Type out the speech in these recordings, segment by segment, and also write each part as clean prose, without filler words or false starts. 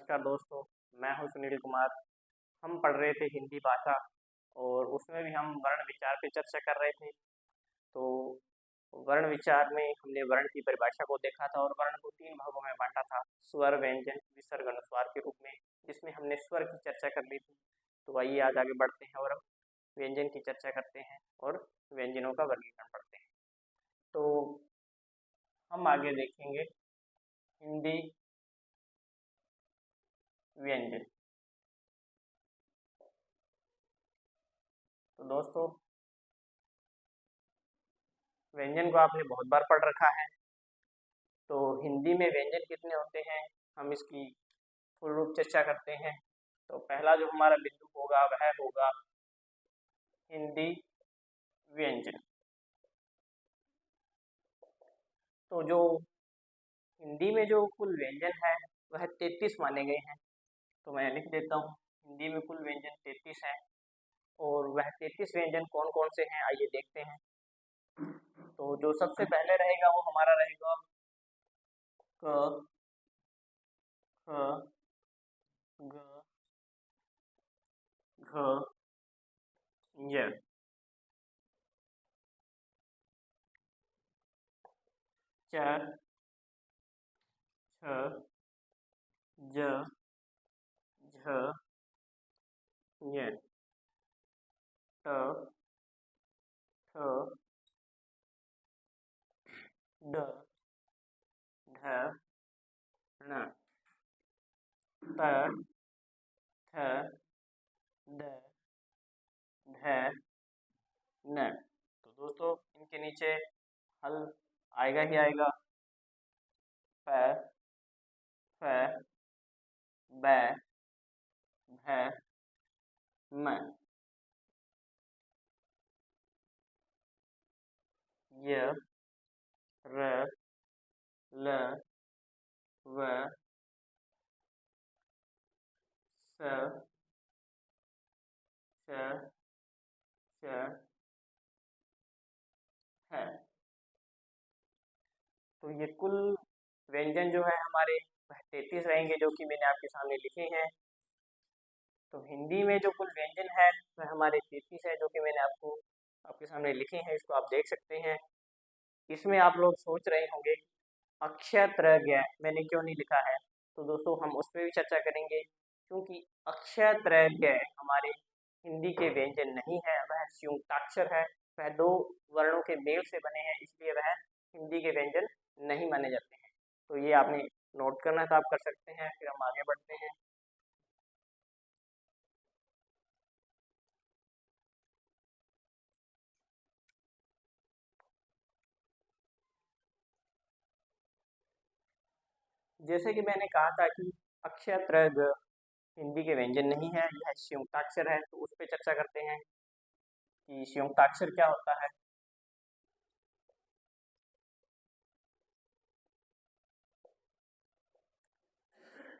नमस्कार दोस्तों, मैं हूं सुनील कुमार। हम पढ़ रहे थे हिंदी भाषा और उसमें भी हम वर्ण विचार पे चर्चा कर रहे थे। तो वर्ण विचार में हमने वर्ण की परिभाषा को देखा था और वर्ण को तीन भागों में बांटा था, स्वर, व्यंजन, विसर्ग, अनुस्वार के रूप में, जिसमें हमने स्वर की चर्चा कर ली थी। तो आइए आज आगे बढ़ते हैं और अब व्यंजन की चर्चा करते हैं और व्यंजनों का वर्गीकरण पढ़ते हैं। तो हम आगे देखेंगे हिंदी व्यंजन। तो दोस्तों, व्यंजन को आपने बहुत बार पढ़ रखा है। तो हिंदी में व्यंजन कितने होते हैं, हम इसकी फुल रूप चर्चा करते हैं। तो पहला जो हमारा बिंदु होगा वह होगा हिंदी व्यंजन। तो जो हिंदी में जो कुल व्यंजन है वह 33 माने गए हैं। तो मैं लिख देता हूँ, हिंदी में कुल व्यंजन 33 है। और वह 33 व्यंजन कौन कौन से हैं आइए देखते हैं। तो जो सबसे पहले रहेगा वो हमारा रहेगा क, ख, ग, घ, य। च, छ, ज, झ, ञ, ट, ठ, ड, ढ, ण, त, थ, द, ध, न। तो दोस्तों, इनके नीचे हल आएगा ही आएगा। प, फ, ब, भ, म, य, र, ल, व, स, श, श, ह। तो ये कुल व्यंजन जो है हमारे 33 रहेंगे, जो कि मैंने आपके सामने लिखे हैं। तो हिंदी में जो कुल व्यंजन है वह हमारे 33 है, जो कि मैंने आपके सामने लिखे हैं। इसको आप देख सकते हैं। इसमें आप लोग सोच रहे होंगे अक्षय त्रय मैंने क्यों नहीं लिखा है। तो दोस्तों, हम उस पर भी चर्चा करेंगे, क्योंकि अक्षय त्रय हमारे हिंदी के व्यंजन नहीं है, वह संयुक्ताक्षर है। वह दो वर्णों के मेल से बने हैं, इसलिए वह हिंदी के व्यंजन नहीं माने जाते हैं। तो ये आपने नोट करना था, आप कर सकते हैं। फिर हम आगे बढ़ते हैं। जैसे कि मैंने कहा था कि अक्षय त्रय हिंदी के व्यंजन नहीं है, यह संयुक्ताक्षर है। तो उस पर चर्चा करते हैं कि संयुक्ताक्षर क्या होता है।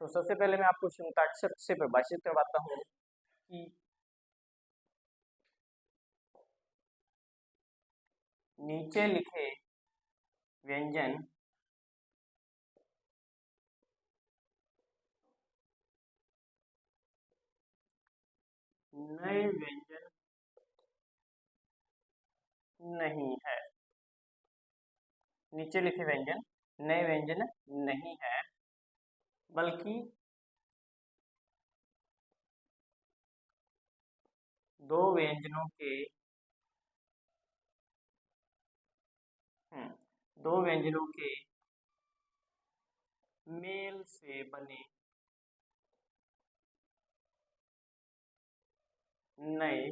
तो सबसे पहले मैं आपको संयुक्ताक्षर से परिभाषित करवाता हूँ कि नीचे लिखे व्यंजन नए व्यंजन नहीं है। नीचे लिखे व्यंजन नए व्यंजन नहीं है, बल्कि दो व्यंजनों के दो व्यंजनों के मेल से बने नए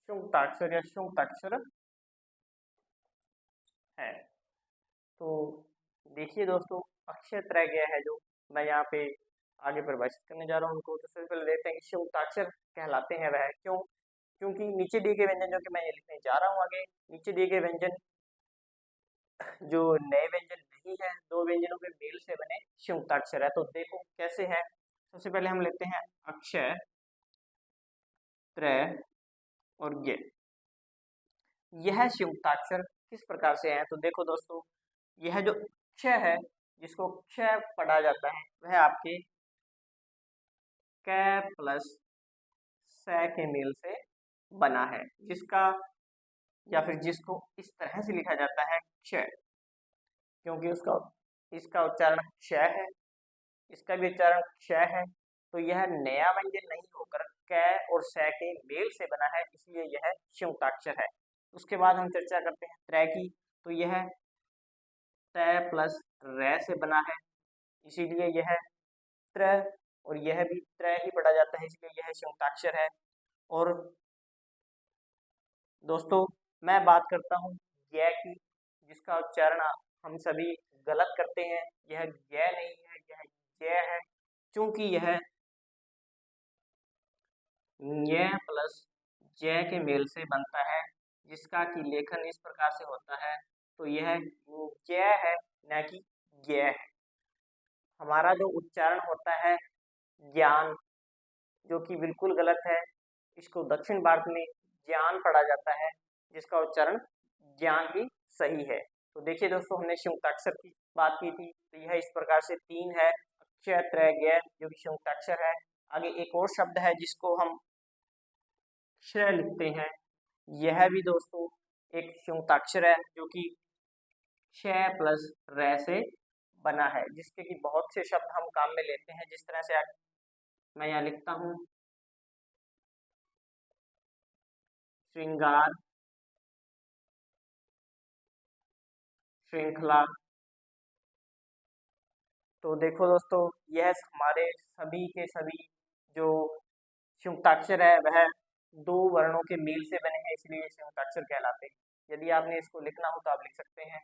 संयुक्ताक्षर या संयुक्ताक्षर है। तो देखिए दोस्तों, अक्षय त्रय है जो मैं यहाँ पे आगे परिभाषित करने जा रहा हूँ उनको। तो सबसे पहले देखते हैं कि संयुक्ताक्षर कहलाते हैं वह क्यों। क्योंकि नीचे दिए गए व्यंजन जो कि मैं ये लिखने जा रहा हूँ आगे, नीचे दिए गए व्यंजन जो नए व्यंजन नहीं है, दो व्यंजनों के मेल से बने संयुक्ताक्षर है। तो देखो कैसे है। सबसे पहले हम लेते हैं अक्षय, त्रय और ज्ञ। यह संयुक्ताक्षर किस प्रकार से हैं। तो देखो दोस्तों, यह जो क्ष है, जिसको क्ष पढ़ा जाता है, वह आपके क प्लस स के मेल से बना है, जिसका या फिर जिसको इस तरह से लिखा जाता है क्ष, क्योंकि उसका इसका उच्चारण क्ष है, इसका भी उच्चारण क्ष है। तो यह नया व्यंजन नहीं होकर क और स के मेल से बना है, इसलिए यह संयुक्ताक्षर है। उसके बाद हम चर्चा करते हैं त्र की। तो यह त प्लस र से बना है, इसीलिए यह त्र, और यह भी त्र ही पढ़ा जाता है, इसलिए यह संयुक्ताक्षर है। और दोस्तों, मैं बात करता हूँ य की, जिसका उच्चारण हम सभी गलत करते हैं। यह य नहीं है, यह य है, क्योंकि यह य प्लस ज के मेल से बनता है, जिसका कि लेखन इस प्रकार से होता है। तो यह य है, न कि य है। हमारा जो उच्चारण होता है ज्ञान, जो कि बिल्कुल गलत है, इसको दक्षिण भारत में ज्ञान पढ़ा जाता है, जिसका उच्चारण ज्ञान ही सही है। तो देखिए दोस्तों, हमने संयुक्ताक्षर की बात की थी, तो यह इस प्रकार से 3 है, अक्ष, त्र, ज्ञ, जो कि संयुक्ताक्षर है। आगे एक और शब्द है जिसको हम क्ष लिखते हैं, यह भी दोस्तों एक संयुक्ताक्षर है, जो कि क्ष प्लस र से बना है, जिसके कि बहुत से शब्द हम काम में लेते हैं। जिस तरह से मैं यहाँ लिखता हूँ श्रृंगार, श्रृंखला। तो देखो दोस्तों, यह हमारे सभी के सभी जो संयुक्ताक्षर है, वह 2 वर्णों के मेल से बने हैं, इसलिए संयुक्ताक्षर कहलाते हैं। यदि आपने इसको लिखना हो तो आप लिख सकते हैं।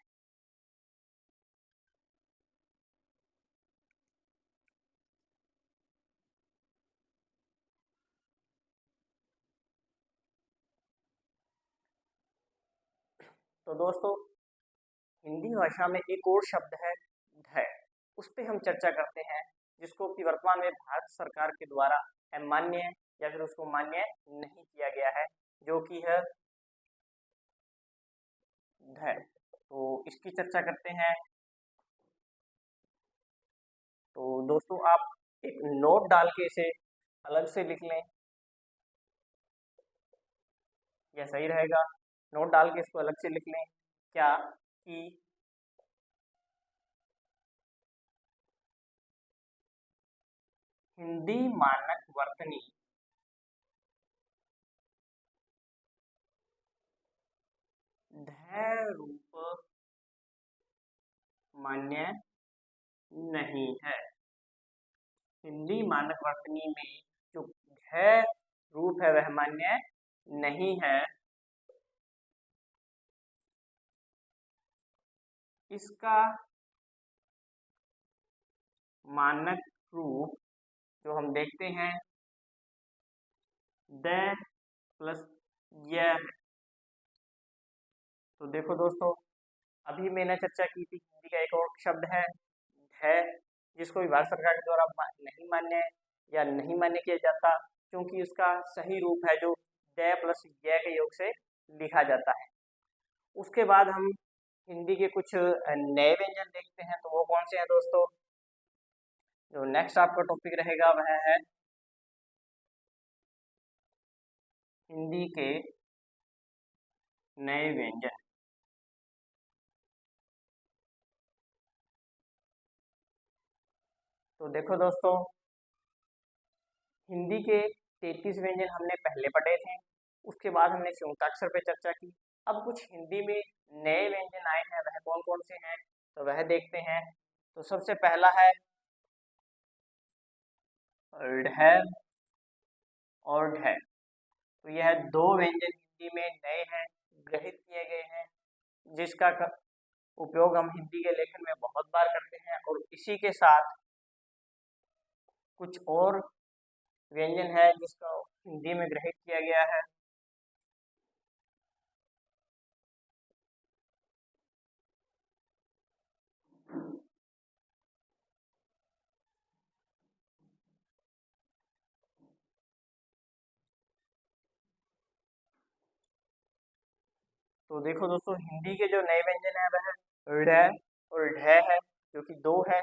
तो दोस्तों, हिंदी भाषा में एक और शब्द है ध, उस पर हम चर्चा करते हैं, जिसको कि वर्तमान में भारत सरकार के द्वारा अमान्य या फिर उसको मान्य नहीं किया गया है, जो कि है ध। तो इसकी चर्चा करते हैं। तो दोस्तों, आप एक नोट डाल के इसे अलग से लिख लें, यह सही रहेगा। नोट डाल के इसको अलग से लिख लें, क्या कि हिंदी मानक वर्तनी ध रूप मान्य नहीं है। हिंदी मानक वर्तनी में जो ध रूप है वह मान्य नहीं है। इसका मानक रूप जो हम देखते हैं द प्लस य है। तो देखो दोस्तों, अभी मैंने चर्चा की थी हिंदी का एक और शब्द है, जिसको भी भारत सरकार के द्वारा नहीं मान्य या नहीं मान्य किया जाता, क्योंकि उसका सही रूप है जो द प्लस य के योग से लिखा जाता है। उसके बाद हम हिंदी के कुछ नए व्यंजन देखते हैं, तो वो कौन से हैं दोस्तों। जो नेक्स्ट आपका टॉपिक रहेगा वह है हिंदी के नए व्यंजन। तो देखो दोस्तों, हिंदी के 33 व्यंजन हमने पहले पढ़े थे, उसके बाद हमने संयुक्ताक्षर पे चर्चा की। अब कुछ हिंदी में नए व्यंजन आए हैं, वह कौन कौन से हैं, तो वह देखते हैं। तो सबसे पहला है ढ और ढ। तो यह 2 व्यंजन हिंदी में नए हैं, ग्रहित किए गए हैं, जिसका उपयोग हम हिंदी के लेखन में बहुत बार करते हैं। और इसी के साथ कुछ और व्यंजन है जिसका हिंदी में ग्रहित किया गया है। तो तो देखो दोस्तों, हिंदी के जो नए व्यंजन है वह ड़ और ढ है, जो कि दो है।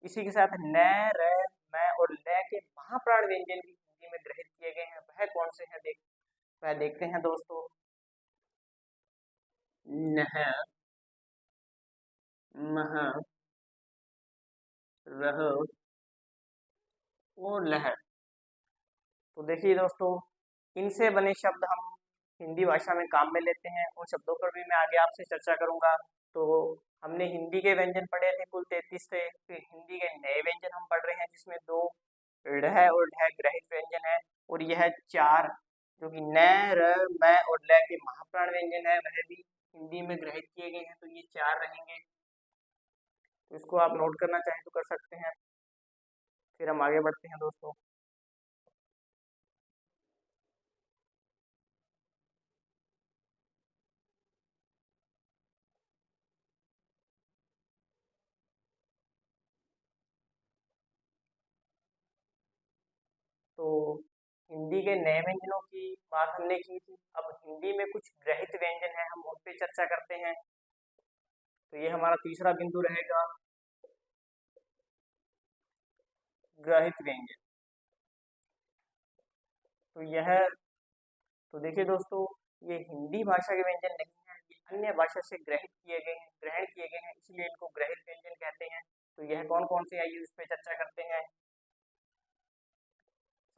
इसी के साथ न, र, म और ल के महाप्राण व्यंजन भी हिंदी में ग्रहित किए गए हैं। वह कौन से हैं, वह देखते हैं दोस्तों। नह, मह, रह और लह। तो देखिए दोस्तों, इनसे बने शब्द हम हिंदी भाषा में काम में लेते हैं, और शब्दों पर भी मैं आगे आपसे चर्चा करूंगा। तो हमने हिंदी के व्यंजन पढ़े थे कुल 33 थे, फिर हिंदी के नए व्यंजन हम पढ़ रहे हैं, जिसमें दो ढ़ और ढ ग्रहित व्यंजन है, और यह चार जो कि न, र, म और ल के महाप्राण व्यंजन है, वह भी हिंदी में ग्रहित किए गए हैं। तो ये चार रहेंगे, तो इसको आप नोट करना चाहें तो कर सकते हैं। फिर हम आगे बढ़ते हैं दोस्तों। तो हिंदी के नए व्यंजनों की बात हमने की थी। अब हिंदी में कुछ ग्रहित व्यंजन है, हम उन पे चर्चा करते हैं। तो ये हमारा तीसरा बिंदु रहेगा, ग्रहित व्यंजन। तो यह, तो देखिए दोस्तों, ये हिंदी भाषा के व्यंजन नहीं है, ये अन्य भाषा से ग्रहित किए गए हैं, ग्रहण किए गए हैं, इसलिए इनको ग्रहित व्यंजन कहते हैं। तो यह कौन कौन से, आइए उस पर चर्चा करते हैं।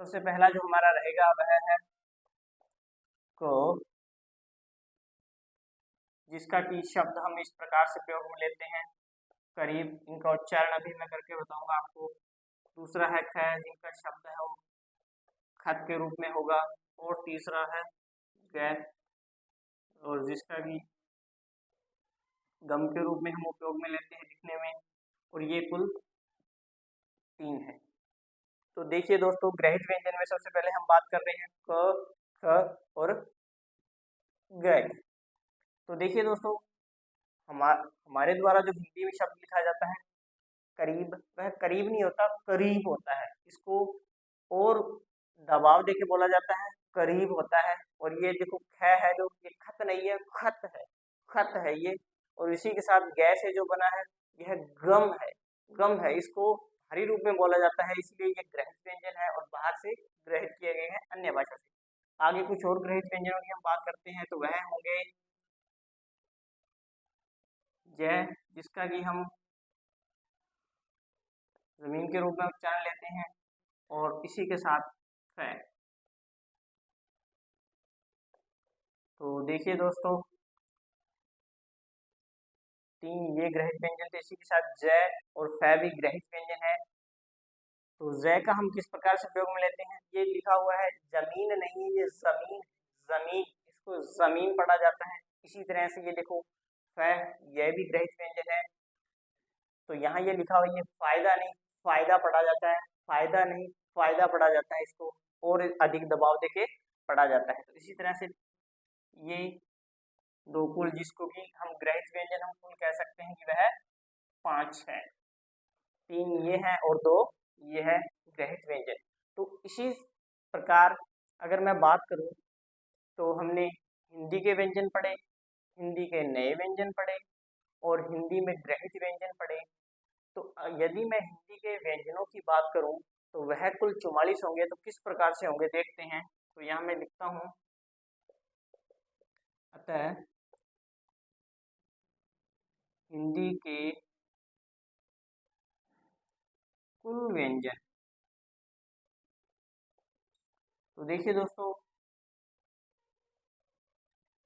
सबसे पहला जो हमारा रहेगा वह है क, जिसका कि शब्द हम इस प्रकार से प्रयोग में लेते हैं, करीब। इनका उच्चारण अभी मैं करके बताऊंगा आपको। दूसरा है ख, जिनका शब्द है वो खत के रूप में होगा। और तीसरा है ग, और जिसका भी गम के रूप में हम उपयोग में लेते हैं लिखने में। और ये कुल 3 है। तो देखिए दोस्तों, ग्रहित व्यंजन में सबसे पहले हम बात कर रहे हैं क, ख और ग। तो देखिए दोस्तों, हमारे द्वारा जो हिंदी में शब्द लिखा जाता है करीब, वह करीब नहीं होता, करीब होता है। इसको और दबाव देके बोला जाता है, करीब होता है। और ये देखो ख है, जो ये खत नहीं है, खत है, खत है ये। और इसी के साथ गै से जो बना है, यह गम है, गम है। इसको भारी रूप में बोला जाता है, इसलिए ये ग्रहित व्यंजन है और बाहर से ग्रहित किए गए हैं अन्य भाषा से। आगे कुछ और ग्रहित व्यंजनों की हम बात करते हैं, तो वह होंगे जय, जिसका कि हम जमीन के रूप में उच्चारण लेते हैं। और इसी के साथ फ। तो देखिए दोस्तों, 3 ये ग्रहित व्यंजन थे। इसी के साथ जय और फ भी ग्रहित व्यंजन है। तो जय का हम किस प्रकार से प्रयोग में लेते हैं, ये लिखा हुआ है जमीन नहीं, ये जमीन, जमीन, इसको जमीन पढ़ा जाता है। इसी तरह से ये देखो फ, यह भी ग्रहित व्यंजन है। तो यहाँ ये लिखा हुआ, ये फायदा नहीं, फायदा पढ़ा जाता है, फायदा नहीं, फायदा पढ़ा जाता है। इसको और अधिक दबाव देके पढ़ा जाता है। तो इसी तरह से ये दो कुल, जिसको कि हम ग्रहित व्यंजन हम कुल कह सकते हैं कि वह 5 है। 3 ये है और 2 ये है ग्रहित व्यंजन। तो इसी प्रकार अगर मैं बात करूं, तो हमने हिंदी के व्यंजन पढ़े, हिंदी के नए व्यंजन पढ़े, और हिंदी में ग्रहित व्यंजन पढ़े। तो यदि मैं हिंदी के व्यंजनों की बात करूं, तो वह कुल 44 होंगे। तो किस प्रकार से होंगे देखते हैं। तो यहाँ मैं लिखता हूँ, अतः हिंदी के कुल व्यंजन। तो देखिए दोस्तों,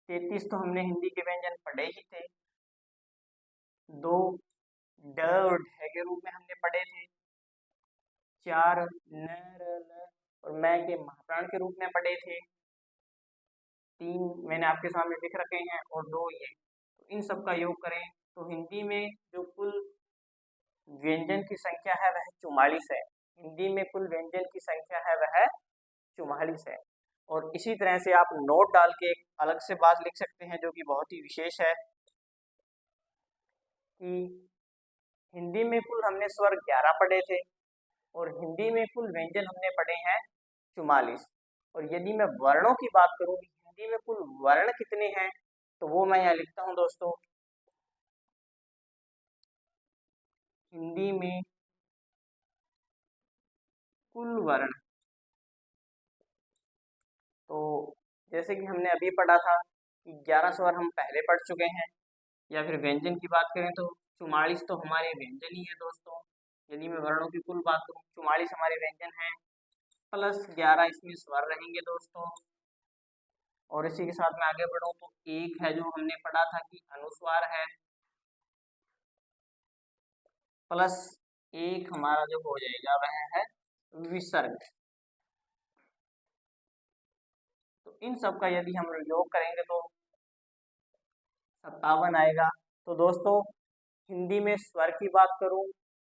33 तो हमने हिंदी के व्यंजन पढ़े ही थे। 2 ड और ढ के रूप में हमने पढ़े थे। 4 न, र, ल और मैं के महाप्राण के रूप में पढ़े थे। 3 मैंने आपके सामने लिख रखे हैं, और 2 ये। तो इन सब का योग करें, तो हिंदी में जो कुल व्यंजन की संख्या है वह 44 है। हिंदी में कुल व्यंजन की संख्या है वह 44 है। और इसी तरह से आप नोट डाल के एक अलग से बात लिख सकते हैं, जो कि बहुत ही विशेष है, कि हिंदी में कुल हमने स्वर 11 पढ़े थे, और हिंदी में कुल व्यंजन हमने पढ़े हैं 44। और यदि मैं वर्णों की बात करूं कि हिंदी में कुल वर्ण कितने हैं, तो वो मैं यहाँ लिखता हूँ दोस्तों। हिंदी में कुल वर्ण। तो जैसे कि हमने अभी पढ़ा था कि 11 स्वर हम पहले पढ़ चुके हैं। या फिर व्यंजन की बात करें तो 44 तो हमारे व्यंजन ही है दोस्तों। यदि मैं वर्णों की कुल बात करूँ, 44 हमारे व्यंजन हैं, प्लस 11 इसमें स्वर रहेंगे दोस्तों। और इसी के साथ में आगे बढ़ूँ तो एक है जो हमने पढ़ा था कि अनुस्वार है, प्लस एक हमारा जो हो जाएगा वह है विसर्ग। तो इन सब का यदि हम योग करेंगे तो 57 आएगा। तो दोस्तों हिंदी में स्वर की बात करूं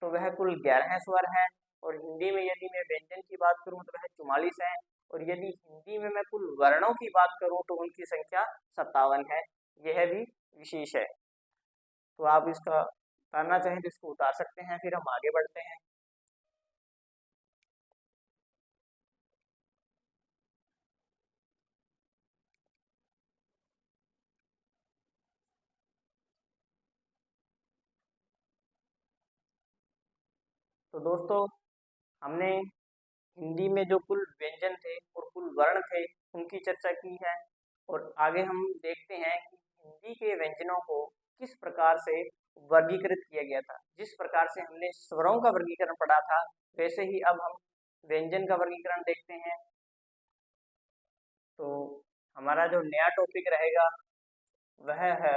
तो वह कुल 11 स्वर हैं, और हिंदी में यदि मैं व्यंजन की बात करूं तो वह 44 है, और यदि हिंदी में मैं कुल वर्णों की बात करूं तो उनकी संख्या 57 है। यह भी विशेष है। तो आप इसका उतारना चाहें तो इसको उतार सकते हैं, फिर हम आगे बढ़ते हैं। तो दोस्तों हमने हिंदी में जो कुल व्यंजन थे और कुल वर्ण थे उनकी चर्चा की है, और आगे हम देखते हैं कि हिंदी के व्यंजनों को किस प्रकार से वर्गीकृत किया गया था। जिस प्रकार से हमने स्वरों का वर्गीकरण पढ़ा था, वैसे ही अब हम व्यंजन का वर्गीकरण देखते हैं। तो हमारा जो नया टॉपिक रहेगा वह है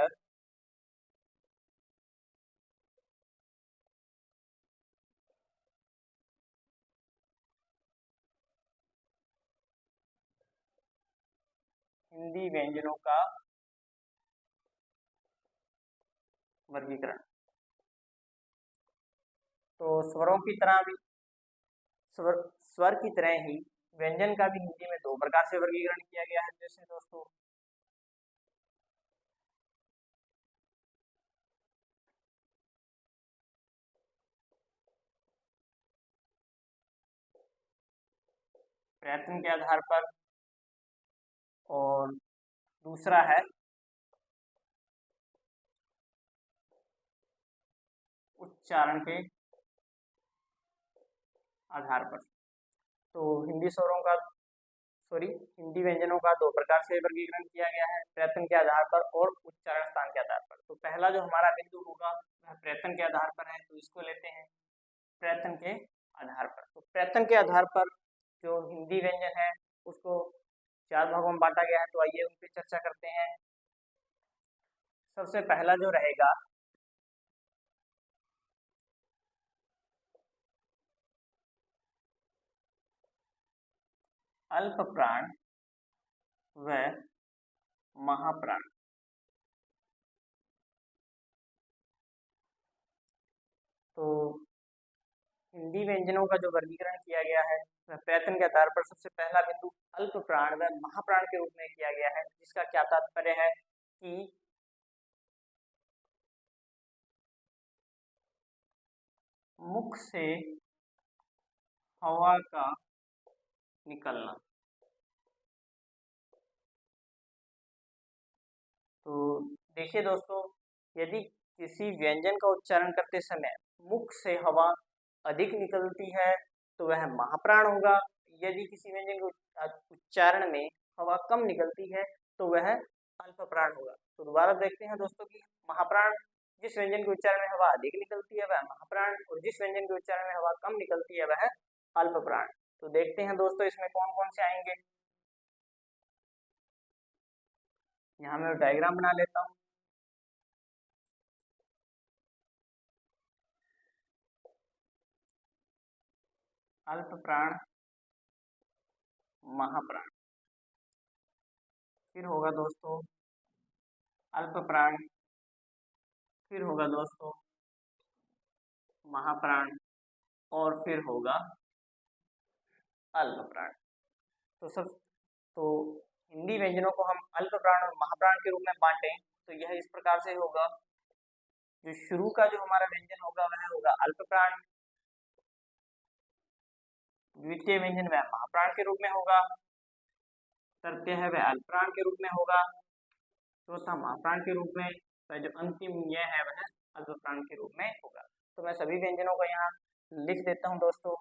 हिंदी व्यंजनों का वर्गीकरण। तो स्वरों की तरह भी स्वर स्वर की तरह ही व्यंजन का भी हिंदी में दो प्रकार से वर्गीकरण किया गया है। जैसे दोस्तों प्रयत्न के आधार पर, और दूसरा है उच्चारण के आधार पर। तो हिंदी स्वरों का हिंदी व्यंजनों का दो प्रकार से वर्गीकरण किया गया है, प्रयत्न के आधार पर और उच्चारण स्थान के आधार पर। तो पहला जो हमारा बिंदु होगा वह प्रयत्न के आधार पर है, तो इसको लेते हैं प्रयत्न के आधार पर। तो प्रयत्न के आधार पर जो हिंदी व्यंजन है उसको 4 भागों में बांटा गया है। तो आइए उन पर चर्चा करते हैं। सबसे पहला जो रहेगा अल्प प्राण व महाप्राण। तो हिंदी व्यंजनों का जो वर्गीकरण किया गया है वह प्रयत्न के आधार पर सबसे पहला बिंदु अल्प प्राण व महाप्राण के रूप में किया गया है, जिसका क्या तात्पर्य है कि मुख से हवा का निकलना। तो देखिए दोस्तों, यदि किसी व्यंजन का उच्चारण करते समय मुख से हवा अधिक निकलती है तो वह महाप्राण होगा। यदि किसी व्यंजन के उच्चारण में हवा कम निकलती है तो वह अल्प प्राण होगा। तो दोबारा देखते हैं दोस्तों कि महाप्राण, जिस व्यंजन के उच्चारण में हवा अधिक निकलती है वह महाप्राण, और जिस व्यंजन के उच्चारण में हवा कम निकलती है वह अल्प प्राण। तो देखते हैं दोस्तों इसमें कौन कौन से आएंगे। यहाँ मैं डायग्राम बना लेता हूँ। अल्प प्राण, महाप्राण, फिर होगा दोस्तों अल्प प्राण, फिर होगा दोस्तों महाप्राण, और फिर होगा अल्प प्राण। तो सब तो हिंदी व्यंजनों को हम अल्प प्राण और महाप्राण के रूप में बांटें तो यह इस प्रकार से होगा। जो शुरू का जो हमारा व्यंजन होगा वह होगा अल्प प्राण, द्वितीय व्यंजन वह महाप्राण के रूप में होगा, तृतीय है वह अल्प प्राण के रूप में होगा, चौथा महाप्राण के रूप में, वह जो अंतिम य है वह अल्पप्राण के रूप में होगा। तो मैं सभी व्यंजनों को यहाँ लिख देता हूँ दोस्तों।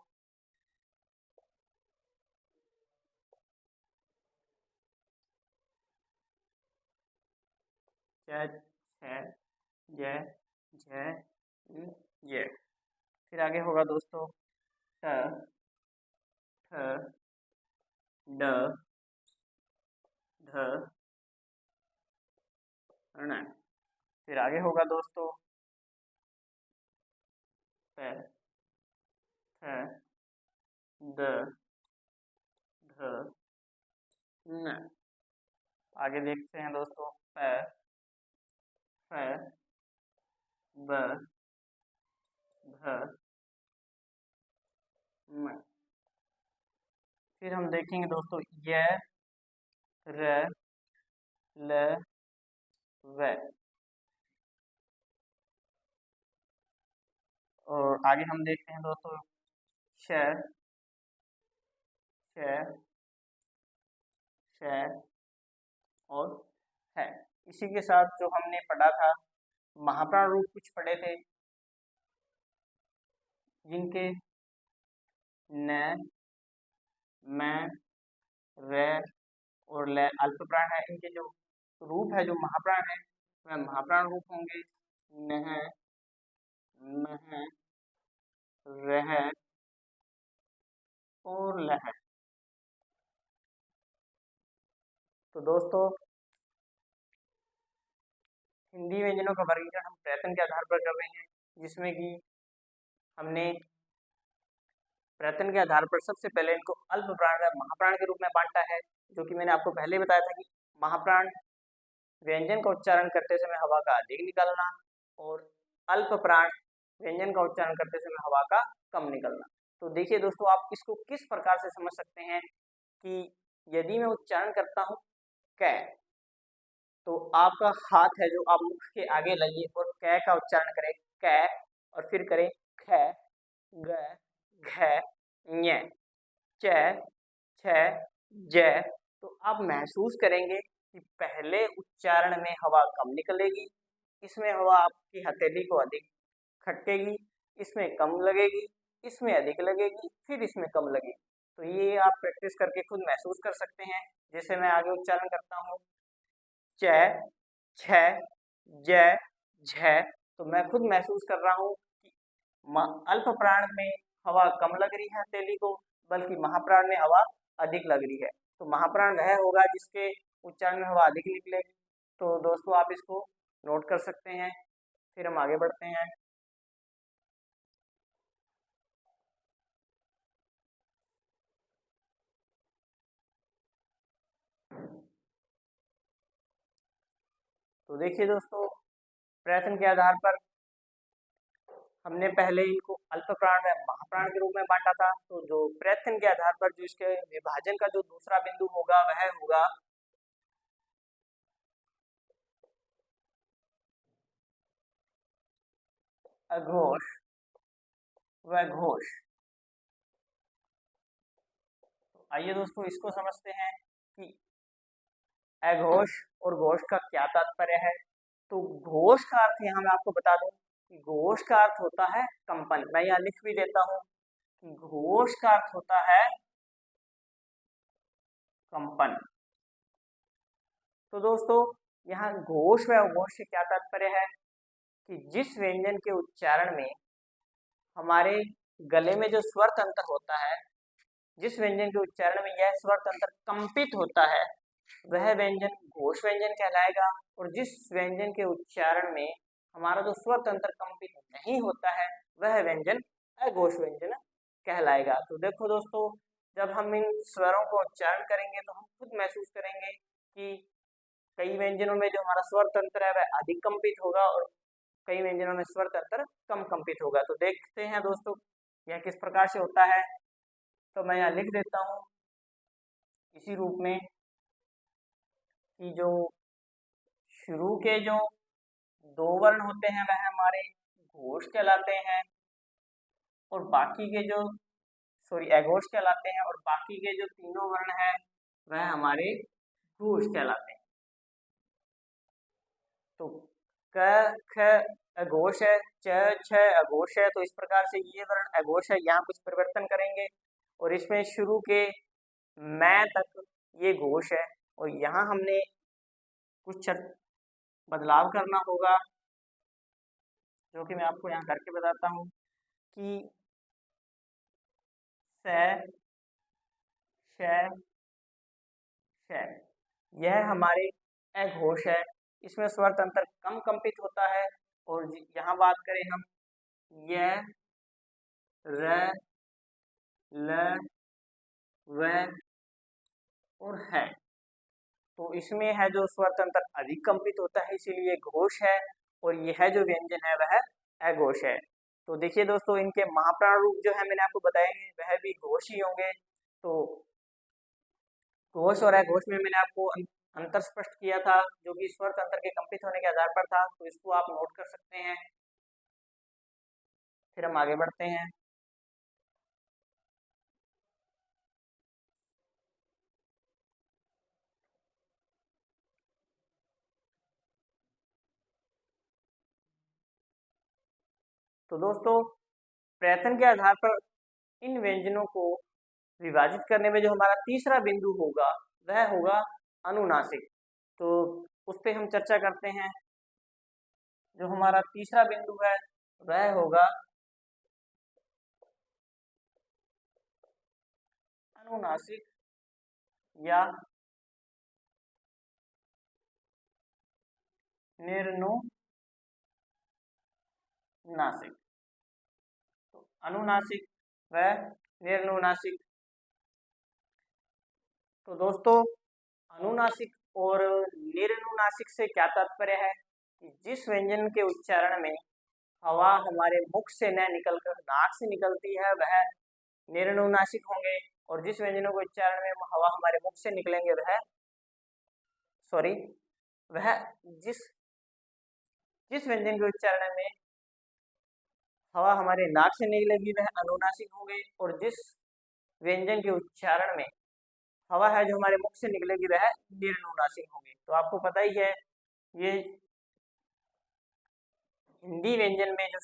च, छ, ज, झ, य। फिर आगे होगा दोस्तों ट, ठ, ड, ध, ण। फिर आगे होगा दोस्तों प, थ, द, ध, न। आगे देखते हैं दोस्तों प, फ, ब, भ, म। फिर हम देखेंगे दोस्तों य, र, ल, व। और आगे हम देखते हैं दोस्तों श, श, श और है। इसी के साथ जो हमने पढ़ा था महाप्राण रूप कुछ पढ़े थे, जिनके न, म, र और ल अल्पप्राण है। इनके जो रूप है, जो महाप्राण है, वह महाप्राण रूप होंगे नह, मह, रह और लह। तो दोस्तों हिंदी व्यंजनों का वर्गीकरण हम प्रयत्न के आधार पर कर रहे हैं, जिसमें कि हमने प्रयत्न के आधार पर सबसे पहले इनको अल्प प्राण व महाप्राण के रूप में बांटा है, जो कि मैंने आपको पहले बताया था कि महाप्राण व्यंजन का उच्चारण करते समय हवा का अधिक निकलना और अल्प प्राण व्यंजन का उच्चारण करते समय हवा का कम निकलना। तो देखिए दोस्तों, आप इसको किस प्रकार से समझ सकते हैं कि यदि मैं उच्चारण करता हूँ कै, तो आपका हाथ है जो आप मुख के आगे लाइए और कै का उच्चारण करें कै, और फिर करें ख, ग, घ, ञ, च, छ, ज। तो आप महसूस करेंगे कि पहले उच्चारण में हवा कम निकलेगी, इसमें हवा आपकी हथेली को अधिक खटकेगी, इसमें कम लगेगी, इसमें अधिक लगेगी, फिर इसमें कम लगेगी। तो ये आप प्रैक्टिस करके खुद महसूस कर सकते हैं। जैसे मैं आगे उच्चारण करता हूँ च, छ, ज, झ, तो मैं खुद महसूस कर रहा हूँ कि अल्प प्राण में हवा कम लग रही है हथेली को, बल्कि महाप्राण में हवा अधिक लग रही है। तो महाप्राण वह होगा जिसके उच्चारण में हवा अधिक निकलेगी। तो दोस्तों आप इसको नोट कर सकते हैं। फिर हम आगे बढ़ते हैं। तो देखिए दोस्तों, प्रयत्न के आधार पर हमने पहले इनको अल्प प्राण व महाप्राण के रूप में बांटा था। तो जो प्रयत्न के आधार पर जो इसके विभाजन का जो दूसरा बिंदु होगा वह होगा अघोष व घोष। तो आइए दोस्तों इसको समझते हैं कि अघोष और घोष का क्या तात्पर्य है। तो घोष का अर्थ यहाँ मैं आपको बता दूं कि घोष का अर्थ होता है कंपन। मैं यहाँ लिख भी देता हूँ कि घोष का अर्थ होता है कंपन। तो दोस्तों यहाँ घोष व अघोष से क्या तात्पर्य है कि जिस व्यंजन के उच्चारण में हमारे गले में जो स्वर तंत्र होता है, जिस व्यंजन के उच्चारण में यह स्वर तंत्र कंपित होता है, वह व्यंजन घोष व्यंजन कहलाएगा। और जिस व्यंजन के उच्चारण में हमारा जो स्वर तंत्र कंपित नहीं होता है, वह व्यंजन अघोष व्यंजन कहलाएगा। तो देखो दोस्तों, जब हम इन स्वरों को उच्चारण करेंगे तो हम खुद महसूस करेंगे कि कई व्यंजनों में जो हमारा स्वर तंत्र है वह अधिक कंपित होगा और कई व्यंजनों में स्वर तंत्र कम कंपित होगा। तो देखते हैं दोस्तों यह किस प्रकार से होता है। तो मैं यहाँ लिख देता हूँ इसी रूप में कि जो शुरू के जो दो वर्ण होते हैं वह हमारे घोष कहलाते हैं, और बाकी के जो अघोष कहलाते हैं, और बाकी के जो तीनों वर्ण हैं वह हमारे घोष कहलाते हैं। तो क ख अघोष है, च छ अघोष है। तो इस प्रकार से ये वर्ण अघोष है, यहाँ कुछ परिवर्तन करेंगे और इसमें शुरू के मैं तक ये घोष है और यहाँ हमने कुछ बदलाव करना होगा, जो कि मैं आपको यहाँ करके बताता हूँ कि स श श यह हमारे अघोष है, इसमें स्वर तंत्र कम कंपित होता है। और यहाँ बात करें हम य र ल व और है, तो इसमें है जो स्वर तंत्र अधिक कंपित होता है, इसीलिए घोष है। और यह जो व्यंजन है वह अघोष है। तो देखिए दोस्तों, इनके महाप्राण रूप जो है मैंने आपको बताए हैं वह भी घोष ही होंगे। तो घोष और अघोष में मैंने आपको अंतर स्पष्ट किया था, जो कि स्वर तंत्र के कंपित होने के आधार पर था। तो इसको आप नोट कर सकते हैं। फिर हम आगे बढ़ते हैं। तो दोस्तों, प्रयत्न के आधार पर इन व्यंजनों को विभाजित करने में जो हमारा तीसरा बिंदु होगा वह होगा अनुनासिक। तो उस पर हम चर्चा करते हैं। जो हमारा तीसरा बिंदु है वह होगा अनुनासिक या निर्नुनासिक। तो अनुनासिक व निर्नुनासिक। तो दोस्तों, अनुनासिक और निर्नुनासिक से क्या तात्पर्य है कि जिस व्यंजन के उच्चारण में हवा हमारे मुख से न निकलकर नाक से निकलती है वह निर्नुनासिक होंगे, और जिस व्यंजनों के उच्चारण में हवा हमारे मुख से निकलेंगे वह जिस जिस व्यंजन के उच्चारण में हवा हमारे नाक से निकलेगी वह अनुनासिक होंगे, और जिस व्यंजन के उच्चारण में हवा है जो हमारे मुख से निकलेगी वह निर्नुनासिक होंगे। तो आपको पता ही है, ये हिंदी व्यंजन में जो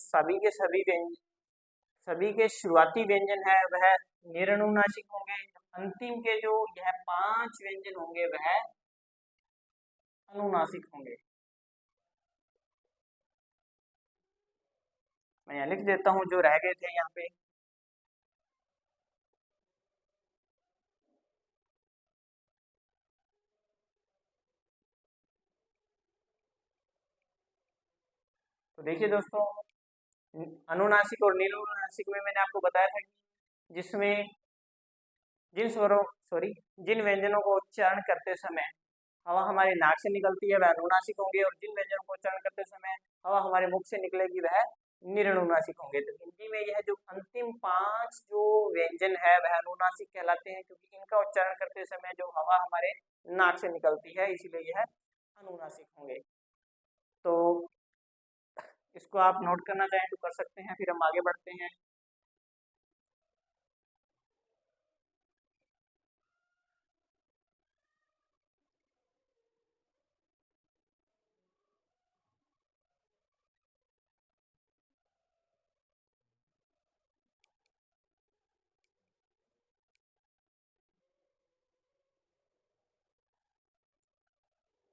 सभी के शुरुआती व्यंजन है वह निर्नुनासिक होंगे। अंतिम के जो यह 5 व्यंजन होंगे वह अनुनासिक होंगे। मैं यहाँ लिख देता हूँ जो रह गए थे यहाँ पे। तो देखिए दोस्तों, अनुनासिक और निर्नुनासिक में मैंने आपको बताया था कि जिसमें जिन स्वरों सॉरी जिन व्यंजनों को उच्चारण करते समय हवा हमारी नाक से निकलती है वह अनुनासिक होंगे, और जिन व्यंजनों को उच्चारण करते समय हवा हमारे मुख से निकलेगी वह निर्नुनासिक होंगे। तो हिंदी में यह जो अंतिम 5 जो व्यंजन है वह अनुनासिक कहलाते हैं, क्योंकि इनका उच्चारण करते समय जो हवा हमारे नाक से निकलती है, इसीलिए यह अनुनासिक होंगे। तो इसको आप नोट करना चाहें तो कर सकते हैं। फिर हम आगे बढ़ते हैं।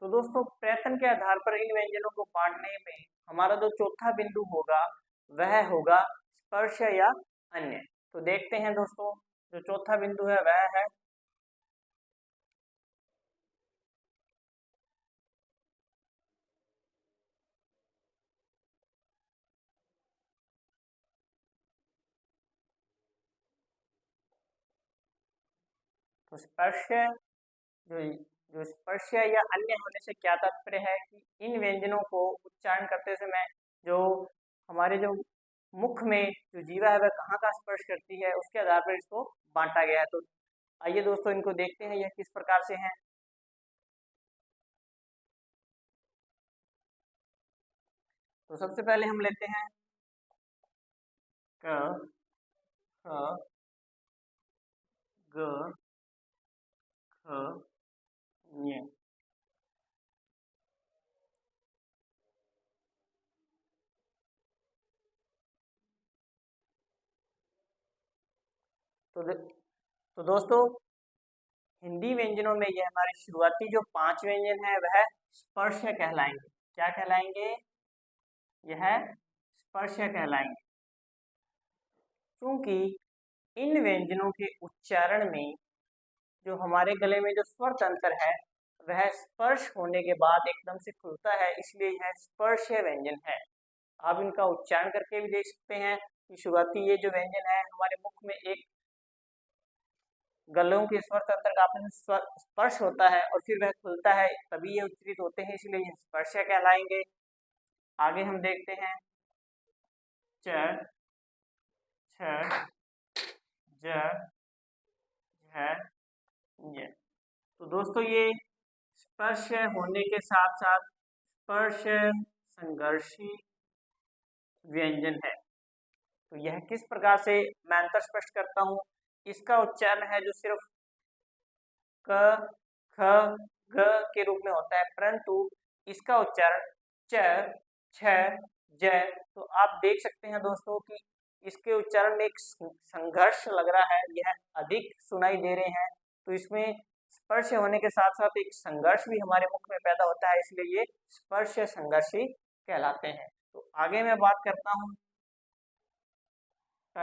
तो दोस्तों, प्रयत्न के आधार पर इन व्यंजनों को बांटने में हमारा जो चौथा बिंदु होगा वह होगा स्पर्श या अन्य। तो देखते हैं दोस्तों, जो चौथा बिंदु है वह है तो स्पर्श। जो जो स्पर्श या अन्य होने से क्या तात्पर्य है कि इन व्यंजनों को उच्चारण करते समय जो हमारे जो मुख में जो जीवा है वह कहाँ का स्पर्श करती है, उसके आधार पर इसको बांटा गया है। तो आइए दोस्तों, इनको देखते हैं यह किस प्रकार से है। तो सबसे पहले हम लेते हैं क ख ग ख ञ। तो दोस्तों हिंदी व्यंजनों में ये हमारे शुरुआती जो 5 व्यंजन है वह स्पर्श कहलाएंगे। क्या कहलाएंगे? यह स्पर्श कहलाएंगे, क्योंकि इन व्यंजनों के उच्चारण में जो हमारे गले में जो स्वर तंत्र है वह स्पर्श होने के बाद एकदम से खुलता है, इसलिए यह स्पर्श व्यंजन है। आप इनका उच्चारण करके भी देख सकते हैं कि शुरुआती ये जो व्यंजन है हमारे मुख में एक गलों के स्वर तंत्र का आपस में स्पर्श होता है और फिर वह खुलता है, तभी ये उच्चरित होते हैं, इसलिए यह स्पर्श कहलाएंगे। आगे हम देखते हैं च, छ, ज, झ, ञ। तो दोस्तों ये स्पर्श होने के साथ साथ स्पर्श संघर्षी व्यंजन है। तो यह किस प्रकार से मैं अंतर स्पष्ट करता हूं, इसका उच्चारण है जो सिर्फ क, ख, ग के रूप में होता है, परंतु इसका उच्चारण च, छ, ज। तो आप देख सकते हैं दोस्तों कि इसके उच्चारण में एक संघर्ष लग रहा है, यह अधिक सुनाई दे रहे हैं। तो इसमें स्पर्श होने के साथ साथ एक संघर्ष भी हमारे मुख में पैदा होता है, इसलिए ये स्पर्श संघर्षी कहलाते हैं। तो आगे मैं बात करता हूं ठ,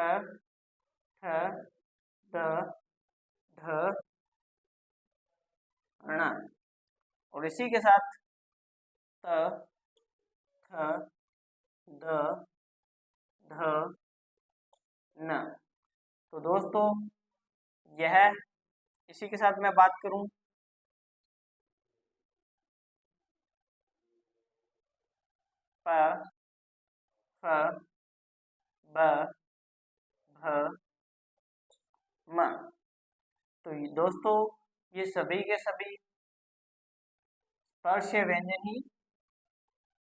द, ध, ण, और इसी के साथ त, थ, द, ध, न। तो दोस्तों यह इसी के साथ मैं बात करूं प, फ, ब, भ, म। तो दोस्तों ये सभी के सभी स्पर्श व्यंजन ही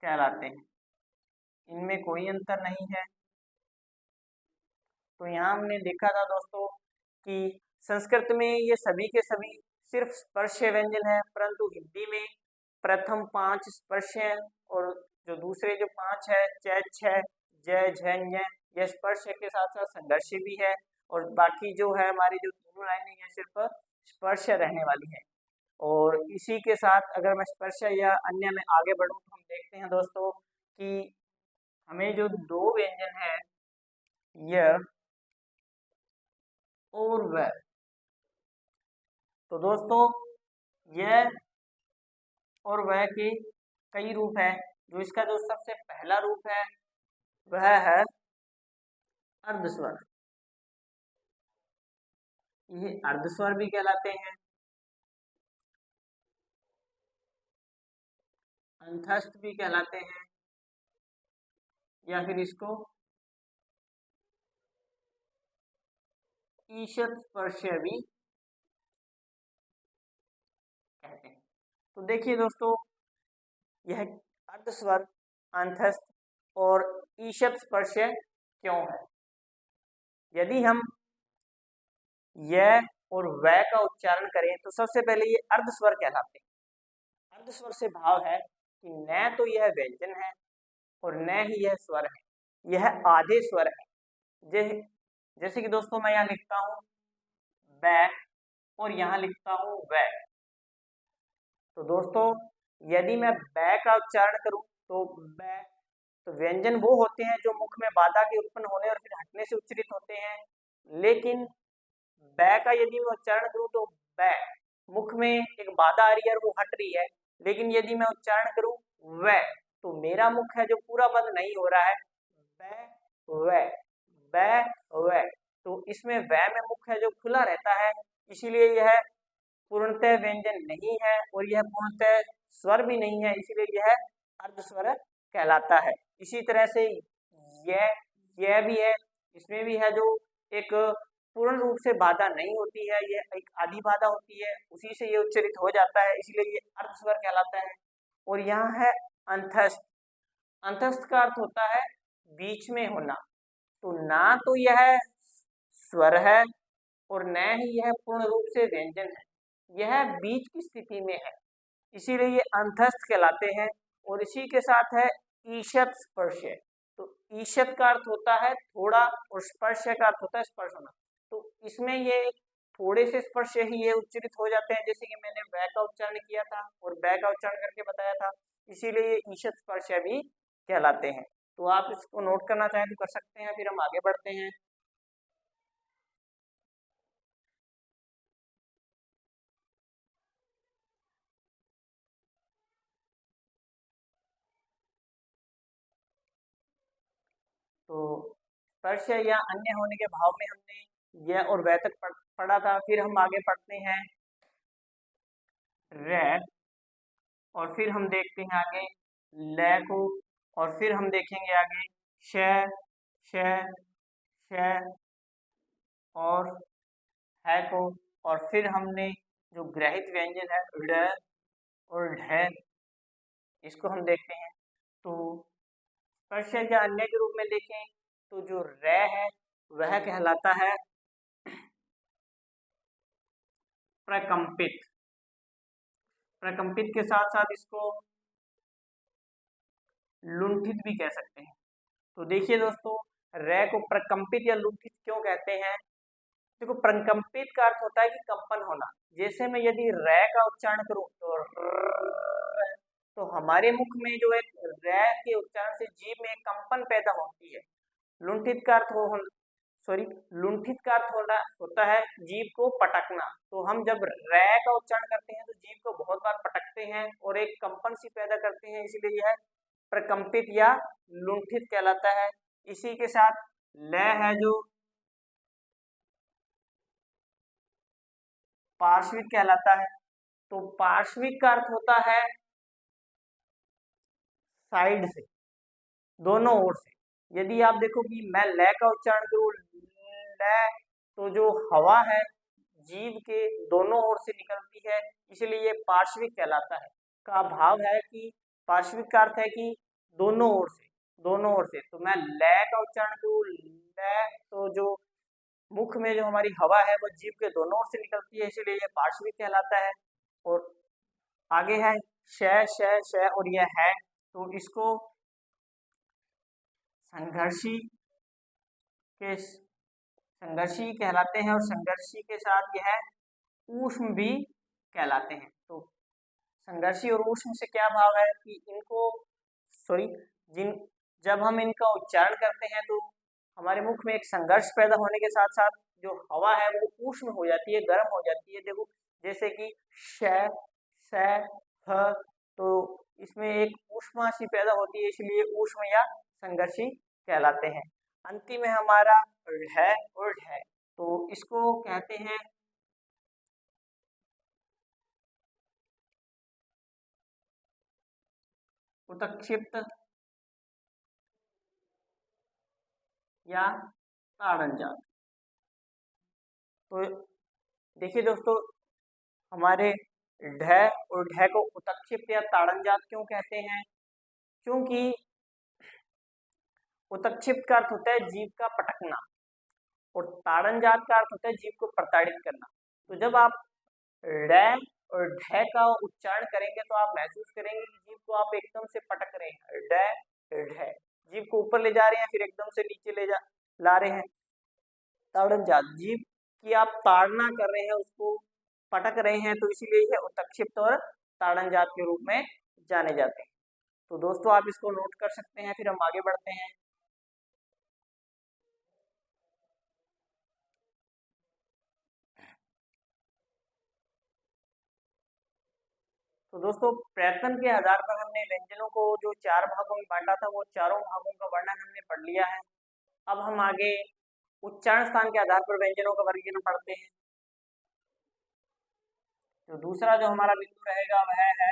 कहलाते हैं, इनमें कोई अंतर नहीं है। तो यहाँ हमने देखा था दोस्तों कि संस्कृत में ये सभी के सभी सिर्फ स्पर्श व्यंजन है, परंतु हिंदी में प्रथम 5 स्पर्श हैं और जो दूसरे जो 5 है च, छ, ज, झ, ञ, यह स्पर्श के साथ साथ संघर्षी भी है, और बाकी जो है हमारी जो दोनों लाइनें हैं सिर्फ स्पर्श रहने वाली है। और इसी के साथ अगर मैं स्पर्श या अन्य में आगे बढ़ूं तो हम देखते हैं दोस्तों कि हमें जो 2 व्यंजन है यह और वह, तो दोस्तों यह और वह के कई रूप हैं। जो इसका जो सबसे पहला रूप है वह है अर्धस्वर। ये अर्धस्वर भी कहलाते हैं, अंतस्थ भी कहलाते हैं, या फिर इसको ईशत स्पर्श भी कहते हैं। तो देखिए दोस्तों यह अर्धस्वर, अंतस्थ और ईशत स्पर्श क्यों है? यदि हम यह और वह का उच्चारण करें तो सबसे पहले ये अर्धस्वर कहलाते हैं। अर्धस्वर से भाव है कि न तो यह व्यंजन है और न ही यह स्वर है, यह आधे स्वर है। जैसे कि दोस्तों मैं यहाँ लिखता हूं बै और यहाँ लिखता हूं वै। तो दोस्तों यदि मैं बै का उच्चारण करूं तो बै, तो व्यंजन वो होते हैं जो मुख में बाधा के उत्पन्न होने और फिर हटने से उच्चारित होते हैं, लेकिन बै का यदि मैं उच्चारण करूं तो बै, मुख में एक बाधा आ रही है और वो हट रही है, लेकिन यदि मैं उच्चारण करूं वै तो मेरा मुख है जो पूरा बंद नहीं हो रहा है, बै वै, बै वै। तो इसमें वै में मुख है जो खुला रहता है, इसीलिए यह पूर्णतः व्यंजन नहीं है और यह पूर्णतः स्वर भी नहीं है, इसीलिए यह अर्धस्वर कहलाता है। इसी तरह से यह भी है, इसमें भी है जो एक पूर्ण रूप से बाधा नहीं होती है, यह एक आधी बाधा होती है, उसी से ये उच्चारित हो जाता है, इसलिए ये अर्धस्वर कहलाता है। और यहाँ है अंतस्थ। अंतस्थ का अर्थ होता है बीच में होना। तो ना तो यह स्वर है और न ही यह पूर्ण रूप से व्यंजन है, यह बीच की स्थिति में है, इसीलिए ये अंतस्थ कहलाते हैं। और इसी के साथ है ईशत स्पर्श। तो ईशत का अर्थ होता है थोड़ा और स्पर्श का अर्थ होता है स्पर्श होना। तो तो इसमें ये थोड़े से स्पर्श ही ये उच्चरित हो जाते हैं, जैसे कि मैंने बै का उच्चारण किया था और बै का उच्चारण करके बताया था, इसीलिए ये ईषद स्पर्श भी कहलाते हैं। तो आप इसको नोट करना चाहें तो कर सकते हैं, फिर हम आगे बढ़ते हैं। तो स्पर्श या अन्य होने के भाव में हमने यह और वह तक पढ़ा था। फिर हम आगे पढ़ते हैं रे, और फिर हम देखते हैं आगे ले को, और फिर हम देखेंगे आगे श, श, श और है को, और फिर हमने जो ग्रहित व्यंजन है ड और ढ, इसको हम देखते हैं। तो स्पर्श या अन्य के रूप में देखें तो जो रे है वह कहलाता है प्रकंपित। प्रकंपित के साथ साथ इसको लुंठित भी कह सकते हैं। तो देखिए दोस्तों, रे को प्रकंपित या लुंठित क्यों कहते हैं? देखो, प्रकंपित का अर्थ होता है कि कंपन होना। जैसे मैं यदि रे का उच्चारण करूं तो हमारे मुख में जो है रे के उच्चारण से जीभ में एक कंपन पैदा होती है। लुंठित का अर्थ हो सॉरी लुंठित का अर्थ होता है जीभ को पटकना। तो हम जब रे का उच्चारण करते हैं तो जीभ को बहुत बार पटकते हैं और एक कंपन सी पैदा करते हैं, इसलिए यह प्रकंपित या लुंठित कहलाता है। इसी के साथ ल है जो पार्श्विक कहलाता है। तो पार्श्विक का अर्थ होता है साइड से, दोनों ओर से। यदि आप देखो कि मैं ल का उच्चारण करूं ल, तो जो हवा है जीभ के दोनों ओर से निकलती है, इसलिए ये पार्श्विक कहलाता है। का भाव है कि पार्श्विक का अर्थ है कि दोनों ओर से, दोनों ओर से। तो मैं ल का उच्चारण करूं ल, तो जो मुख में जो हमारी हवा है वो जीभ के दोनों ओर से निकलती है, इसीलिए ये पार्श्विक कहलाता है। और आगे है श, श, श और यह है, तो इसको संघर्षी के संघर्षी कहलाते हैं, और संघर्षी के साथ यह ऊष्म भी कहलाते हैं। तो संघर्षी और ऊष्म से क्या भाव है कि इनको सॉरी जिन जब हम इनका उच्चारण करते हैं तो हमारे मुख में एक संघर्ष पैदा होने के साथ साथ जो हवा है वो ऊष्म हो जाती है, गर्म हो जाती है। देखो, जैसे कि श, स, ह, तो इसमें एक ऊष्मा सी पैदा होती है, इसलिए ऊष्म या संघर्षी कहलाते हैं। अंतिम में हमारा है और है, तो इसको कहते हैं उत्क्षिप्त या ताड़न जात। तो देखिए दोस्तों, हमारे ढ और ढ को उत्क्षिप्त या ताड़न जात क्यों कहते हैं? क्योंकि उत्क्षिप्त का अर्थ होता है जीभ का पटकना और ताड़न जात का अर्थ होता है जीभ को प्रताड़ित करना। तो जब आप ड और ढ का उच्चारण करेंगे तो आप महसूस करेंगे कि जीभ को आप एकदम से पटक रहे हैं, ड ढ, जीभ को ऊपर ले जा रहे हैं, फिर एकदम से नीचे ला रहे हैं। ताड़न जात, जीभ की आप ताड़ना कर रहे हैं, उसको पटक रहे हैं, तो इसीलिए यह उत्क्षिप्त और ताड़न जात के रूप में जाने जाते हैं। तो दोस्तों, आप इसको नोट कर सकते हैं, फिर हम आगे बढ़ते हैं। तो दोस्तों, प्रयत्न के आधार पर हमने व्यंजनों को जो 4 भागों में बांटा था, वो चारों भागों का वर्णन हमने पढ़ लिया है। अब हम आगे उच्चारण स्थान के आधार पर व्यंजनों का वर्गीकरण पढ़ते हैं। तो दूसरा जो हमारा बिंदु रहेगा वह है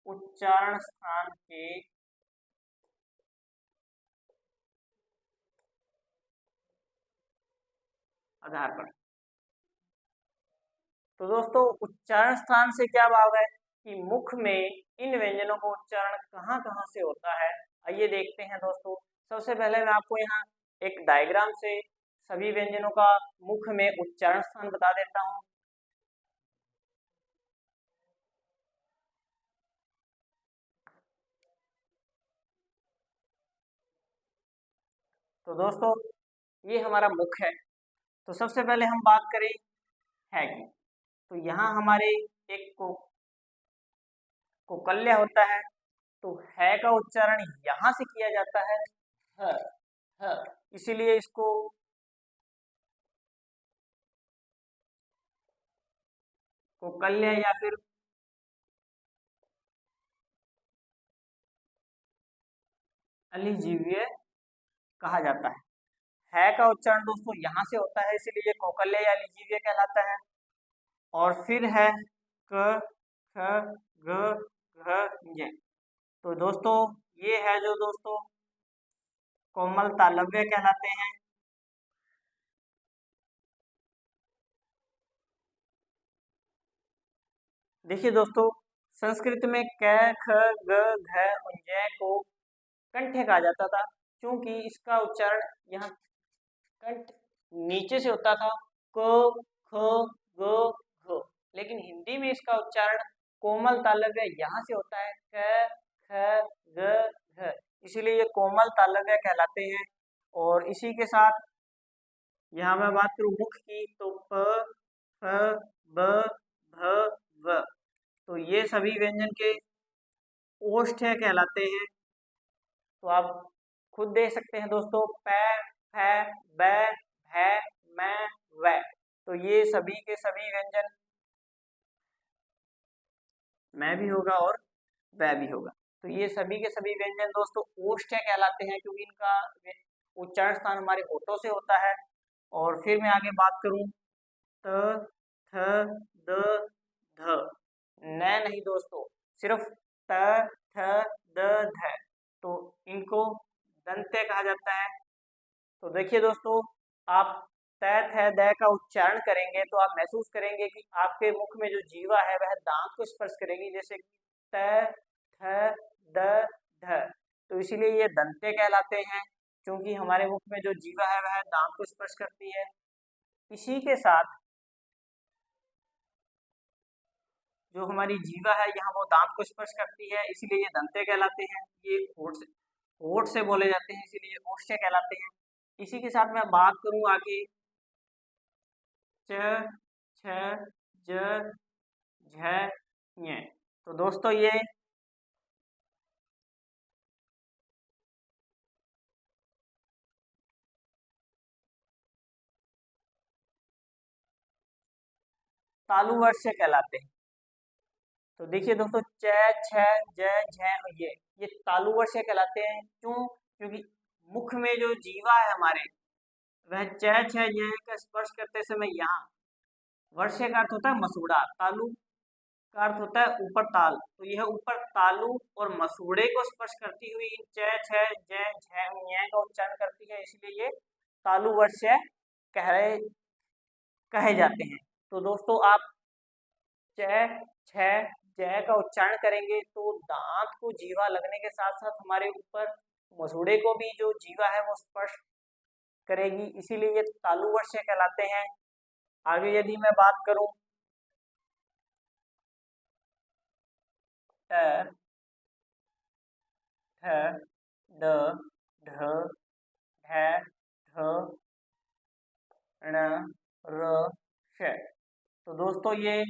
उच्चारण स्थान के आधार पर। तो दोस्तों, उच्चारण स्थान से क्या भाव है कि मुख में इन व्यंजनों का उच्चारण कहाँ कहाँ से होता है। आइए देखते हैं दोस्तों। सबसे पहले मैं आपको यहाँ एक डायग्राम से सभी व्यंजनों का मुख में उच्चारण स्थान बता देता हूँ। तो दोस्तों ये हमारा मुख है। तो सबसे पहले हम बात करें है की। तो यहाँ हमारे एक कोकल्य होता है। तो है का उच्चारण यहाँ से किया जाता है ह, ह। इसीलिए इसको कोकल्य या फिर अलिजीव्य कहा जाता है का उच्चारण दोस्तों यहाँ से होता है, इसीलिए ये कोकल्य या अलिजीव्य कहलाता है। और फिर है क, ख, ग, घ, ञ। तो दोस्तों ये है जो दोस्तों कोमल तालव्य कहलाते हैं। देखिए दोस्तों, संस्कृत में क, ख, ग, घ, ञ को कंठ्य कहा जाता था, क्योंकि इसका उच्चारण यहाँ कंठ नीचे से होता था, क, ख, ग, घ। लेकिन हिंदी में इसका उच्चारण कोमल तालव्य यहाँ से होता है, क, ख, ग, घ। इसीलिए ये कोमल तालव्य कहलाते हैं। और इसी के साथ यहाँ मैं बात करूँ मुख की, तो प, फ, ब, भ, व। तो ये सभी व्यंजन के ओष्ठ्य कहलाते हैं। तो आप खुद देख सकते हैं दोस्तों, प, फ, ब, भ, म, व। तो ये सभी के सभी व्यंजन मैं भी होगा और वह भी होगा। तो ये सभी के सभी व्यंजन दोस्तों ओष्ठ्य कहलाते हैं, क्योंकि इनका उच्चारण स्थान हमारे होठों से होता है। और फिर मैं आगे बात करूं, त, थ, द, ध। न नहीं दोस्तों, सिर्फ त, थ, द, ध। तो इनको दंत्य कहा जाता है। तो देखिए दोस्तों, आप त, थ, द का उच्चारण करेंगे तो आप महसूस करेंगे कि आपके मुख में जो जीवा है वह दांत को स्पर्श करेगी, जैसे कि त, थ, द, ध। तो इसीलिए ये दंते कहलाते हैं, क्योंकि हमारे मुख में जो जीवा है वह दांत को स्पर्श करती है। इसी के साथ जो हमारी जीवा है यहाँ वो दांत को स्पर्श करती है, इसीलिए ये दंते कहलाते हैं। ये होठ से बोले जाते हैं, इसीलिए ओष्ठ्य कहलाते हैं। इसी के साथ मैं बात करूं आगे, च, छ, ज, झ, ञ। तो दोस्तों ये तालु वर्ष कहलाते हैं। तो देखिए दोस्तों, च, छ, ज, झ और ये तालु वर्ष कहलाते हैं। क्यों? क्योंकि मुख में जो जीवा है हमारे वह च, छ, ज का स्पर्श करते समय यहाँ वर्ष का अर्थ होता है मसूड़ा, तालु का अर्थ होता है ऊपर ताल। तो यह ऊपर तालु और मसूड़े को स्पर्श करती हुई इन च, छ, ज, झ, ञ का उच्चारण करती है, इसलिए ये तालु वर्ष कहे कहे जाते हैं। तो दोस्तों आप च, छ, ज का उच्चारण करेंगे तो दांत को जीवा लगने के साथ साथ हमारे ऊपर मसूड़े को भी जो जीवा है वो स्पर्श करेगी, इसीलिए ये तालु वर्ष कहलाते हैं। आगे यदि मैं बात करूं, ट, ठ, ड, ढ, ढ, ढ, ण, र, श। तो दोस्तों ये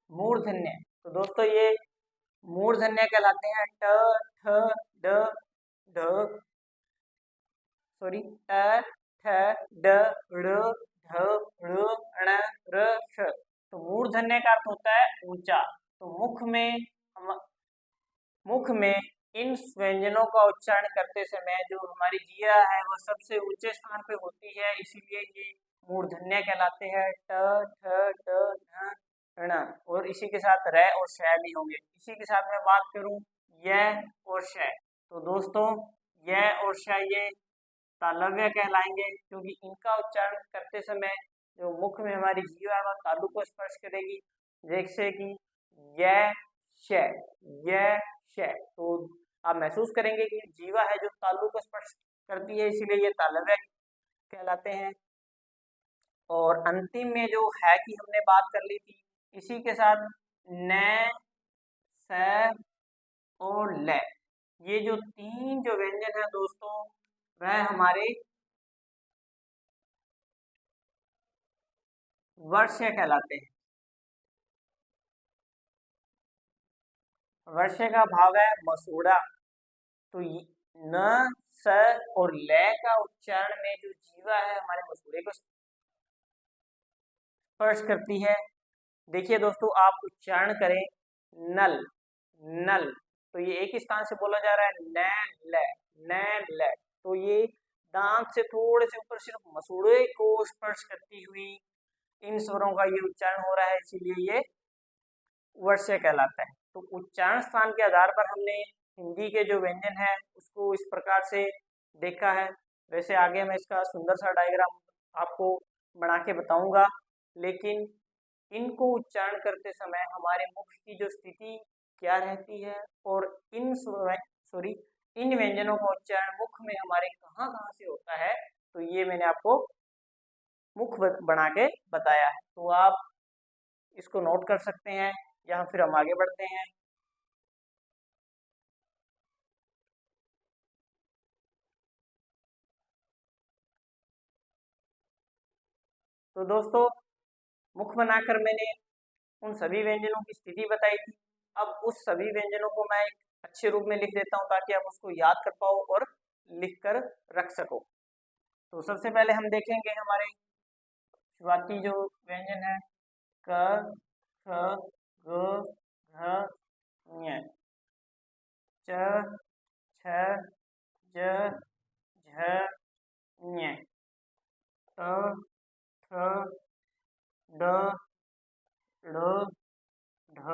मूर्धन्य। तो दोस्तों ये मूर्धन्य कहलाते हैं। ट, ठ, ड, ढ, सॉरी, ट, ठ, ड, ढ़, ढ, ऋ, ण, र, श। तो मूर्धन्य का अर्थ होता है ऊंचा। तो मुख में इन व्यंजनों का उच्चारण करते समय जो हमारी जिया है वह सबसे ऊंचे स्थान पे होती है, इसीलिए ये मूर्धन्य कहलाते हैं। ट, ठ, ड, ढ, ण। और इसी के साथ र और श भी होंगे। इसी के साथ मैं बात करूं य और श। तो दोस्तों य और श ये तालव्य कहलाएंगे, क्योंकि इनका उच्चारण करते समय जो मुख में हमारी जीवा है वह तालु को स्पर्श करेगी, जैसे कि य, श, य, श। तो आप महसूस करेंगे कि जीवा है जो तालु को स्पर्श करती है, इसीलिए ये तालव्य कहलाते हैं। और अंतिम में जो है कि हमने बात कर ली थी, इसी के साथ न, स और ल। ये जो तीन जो व्यंजन है दोस्तों, वह हमारे वर्ष्य कहलाते हैं। वर्ष्य का भाव है मसूड़ा। तो न, स और ल का उच्चारण में जो जीवा है हमारे मसूड़े को स्पर्श करती है। देखिए दोस्तों, आप उच्चारण करें नल, नल, तो ये एक स्थान से बोला जा रहा है न ल, न ल। तो ये दांत से थोड़े से ऊपर सिर्फ मसूड़े को स्पर्श करती हुई इन स्वरों का ये उच्चारण हो रहा है, इसीलिए ये वर्ष्य कहलाता है। तो उच्चारण स्थान के आधार पर हमने हिंदी के जो व्यंजन है उसको इस प्रकार से देखा है। वैसे आगे मैं इसका सुंदर सा डायग्राम आपको बना के बताऊंगा, लेकिन इनको उच्चारण करते समय हमारे मुख की जो स्थिति क्या रहती है और इन व्यंजनों का उच्चारण मुख में हमारे कहाँ कहाँ से होता है, तो ये मैंने आपको मुख बना के बताया है। तो आप इसको नोट कर सकते हैं या फिर हम आगे बढ़ते हैं। तो दोस्तों, मुख बनाकर मैंने उन सभी व्यंजनों की स्थिति बताई थी। अब उस सभी व्यंजनों को मैं एक अच्छे रूप में लिख देता हूँ ताकि आप उसको याद कर पाओ और लिख कर रख सको। तो सबसे पहले हम देखेंगे हमारे शुरुआती जो व्यंजन है क, ख, ग, घ, ञ, च, छ, ज, झ, ञ, ट, ठ, ड, ढ़, ढ,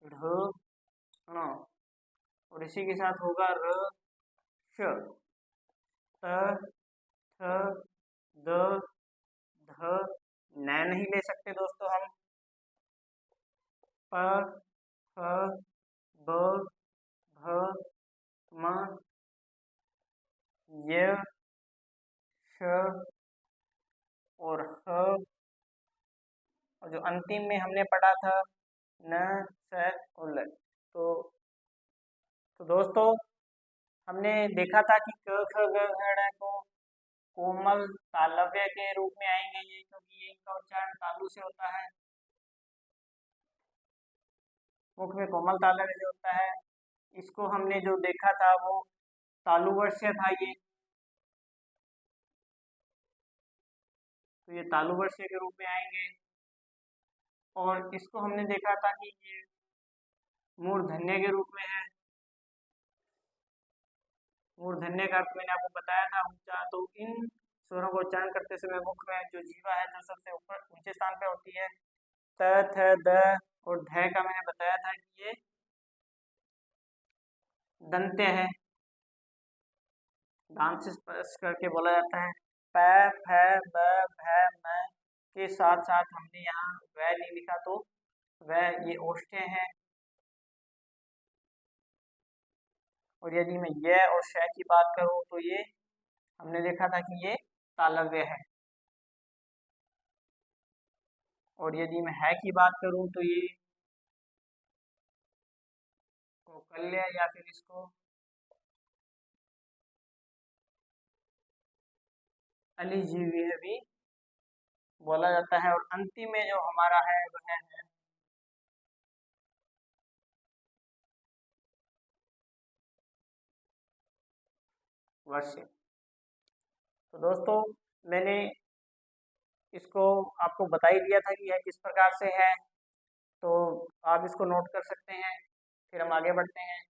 ढ, ण, और इसी के साथ होगा र, श, त, थ, द, ध, न नहीं ले सकते दोस्तों हम। प, फ, ब, भ, म, य, श और ह, और जो अंतिम में हमने पढ़ा था न, स और ल। तो दोस्तों, हमने देखा था कि क, ख, ग, घ, ङ को कोमल तालव्य के रूप में आएंगे ये, क्योंकि ये इनका उच्चारण तालु से होता है। मुख में कोमल तालव्य जो होता है, इसको हमने जो देखा था वो तालु वर्ष्य था ये। तो ये तालु वर्ष्य के रूप में आएंगे। और इसको हमने देखा था कि ये मूर्धन्य के रूप में है। मूर्धन्य का अर्थ मैंने आपको बताया था ऊंचा। तो इन स्वरों को उच्चारण करते समय मुख में जो जीवा है जो सबसे ऊपर ऊंचे स्थान पे होती है। त, थ, द और ध का मैंने बताया था कि ये दंत्य है, दांत से स्पर्श करके बोला जाता है। प, फ, ब, भ, म के साथ साथ हमने यहाँ वह नहीं लिखा, तो वह ये ओष्ठ्य है। और यदि मैं य और श की बात करूं तो ये हमने देखा था कि ये तालव्य है। और यदि मैं है की बात करूं तो ये कोकल्य या फिर इसको अलिजीव्य भी बोला जाता है। और अंतिम में जो हमारा है वह है वर्ष्य। तो दोस्तों, मैंने इसको आपको बता ही दिया था कि यह किस प्रकार से है, तो आप इसको नोट कर सकते हैं। फिर हम आगे बढ़ते हैं।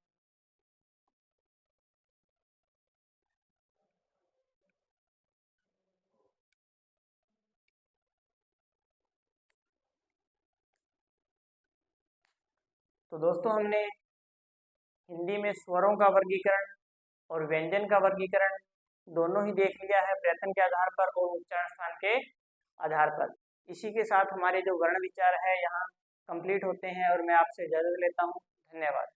तो दोस्तों, हमने हिंदी में स्वरों का वर्गीकरण और व्यंजन का वर्गीकरण दोनों ही देख लिया है, प्रयत्न के आधार पर और उच्चारण स्थान के आधार पर। इसी के साथ हमारे जो वर्ण विचार है यहाँ कंप्लीट होते हैं और मैं आपसे इजाजत लेता हूँ। धन्यवाद।